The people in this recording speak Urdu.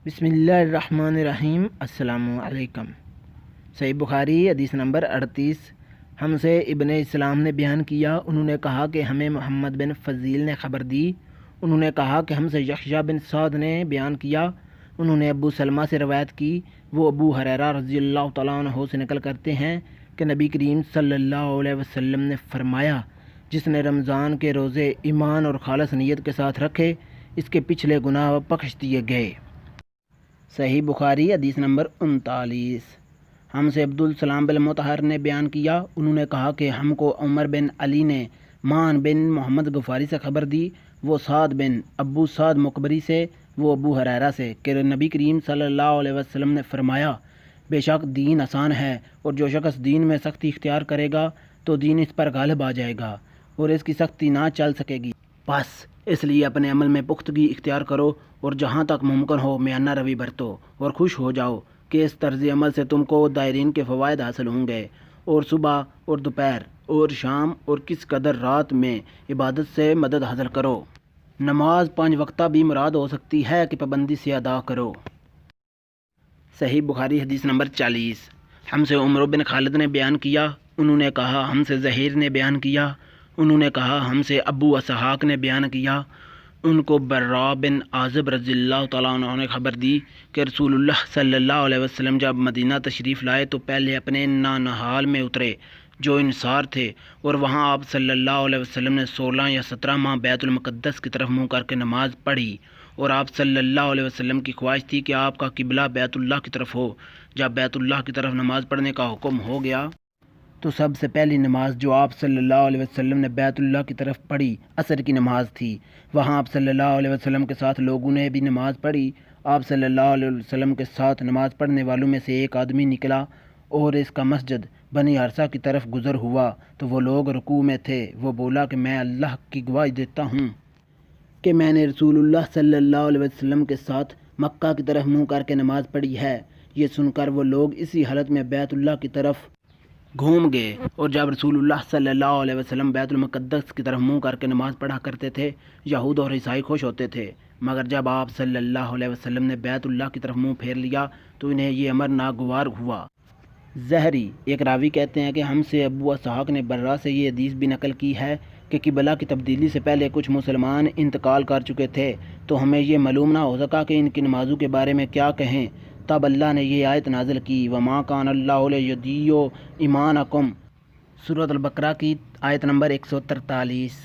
بسم اللہ الرحمن الرحیم۔ السلام علیکم۔ صحیح بخاری حدیث نمبر 38۔ ہم سے ابن اسلام نے بیان کیا، انہوں نے کہا کہ ہمیں محمد بن فضیل نے خبر دی، انہوں نے کہا کہ ہم سے یحییٰ بن سعد نے بیان کیا، انہوں نے ابو سلمہ سے روایت کی، وہ ابو ہریرہ رضی اللہ تعالیٰ عنہ سے نقل کرتے ہیں کہ نبی کریم صلی اللہ علیہ وسلم نے فرمایا، جس نے رمضان کے روزے ایمان اور خالص نیت کے ساتھ رکھے، اس کے پچھلے گناہ بخش دیے گئے۔ صحیح بخاری حدیث نمبر 39۔ ہم سے عبدالسلام بن مطہر نے بیان کیا، انہوں نے کہا کہ ہم کو عمر بن علی نے مان بن محمد غفاری سے خبر دی، وہ سعد بن ابو سعد مقبری سے، وہ ابو ہریرہ سے، کہ نبی کریم صلی اللہ علیہ وسلم نے فرمایا، بے شک دین آسان ہے، اور جو شخص دین میں سختی اختیار کرے گا تو دین اس پر غالب آ جائے گا اور اس کی سختی نہ چل سکے گی۔ بس اس لیے اپنے عمل میں پختگی اختیار کرو اور جہاں تک ممکن ہو میانہ روی برتو، اور خوش ہو جاؤ کہ اس طرز عمل سے تم کو دائرین کے فوائد حاصل ہوں گے، اور صبح اور دوپہر اور شام اور کس قدر رات میں عبادت سے مدد حاصل کرو۔ نماز 5 وقتہ بھی مراد ہو سکتی ہے کہ پابندی سے ادا کرو۔ صحیح بخاری حدیث نمبر 40۔ ہم سے عمر بن خالد نے بیان کیا، انہوں نے کہا ہم سے زہیر نے بیان کیا، انہوں نے کہا ہم سے ابو اسحاق نے بیان کیا، ان کو براء بن عازب رضی اللہ تعالیٰ عنہ نے خبر دی کہ رسول اللہ صلی اللہ علیہ وسلم جب مدینہ تشریف لائے تو پہلے اپنے نانہال میں اترے جو انصار تھے، اور وہاں آپ صلی اللہ علیہ وسلم نے 16 یا 17 ماہ بیت المقدس کی طرف منہ کر کے نماز پڑھی، اور آپ صلی اللہ علیہ وسلم کی خواہش تھی کہ آپ کا قبلہ بیت اللہ کی طرف ہو۔ جب بیت اللہ کی طرف نماز پڑھنے کا حکم ہو گیا تو سب سے پہلی نماز جو آپ صلی اللہ علیہ وسلم نے بیت اللہ کی طرف پڑھی عصر کی نماز تھی۔ وہاں آپ صلی اللہ علیہ وسلم کے ساتھ لوگوں نے بھی نماز پڑھی۔ آپ صلی اللہ علیہ وسلم کے ساتھ نماز پڑھنے والوں میں سے ایک آدمی نکلا اور اس کا مسجد بنی حارثہ کی طرف گزر ہوا تو وہ لوگ رکوع میں تھے۔ وہ بولا کہ میں اللہ کی گواہی دیتا ہوں کہ میں نے رسول اللہ صلی اللہ علیہ وسلم کے ساتھ مکہ کی طرف منہ کر کے نماز پڑھی ہے۔ یہ سن کر وہ لوگ اسی حالت میں بیت اللہ کی طرف گھوم گئے، اور جب رسول اللہ صلی اللہ علیہ وسلم بیت المقدس کی طرف منہ کر کے نماز پڑھا کرتے تھے، یہود اور عیسائی خوش ہوتے تھے، مگر جب آپ صلی اللہ علیہ وسلم نے بیت اللہ کی طرف منہ پھیر لیا تو انہیں یہ امر ناگوار ہوا۔ زہری ایک راوی کہتے ہیں کہ ہم سے ابو اسحاق نے برا سے یہ حدیث بھی نقل کی ہے کہ قبلہ کی تبدیلی سے پہلے کچھ مسلمان انتقال کر چکے تھے، تو ہمیں یہ معلوم نہ ہو سکا کہ ان کی نمازوں کے بارے میں کیا کہیں۔ تب اللہ نے یہ آیت نازل کی، وَمَا كَانَ اللَّهُ لِيُضِيعَ إِيمَانَكُمْ، سورۃ البقرہ کی آیت نمبر 143۔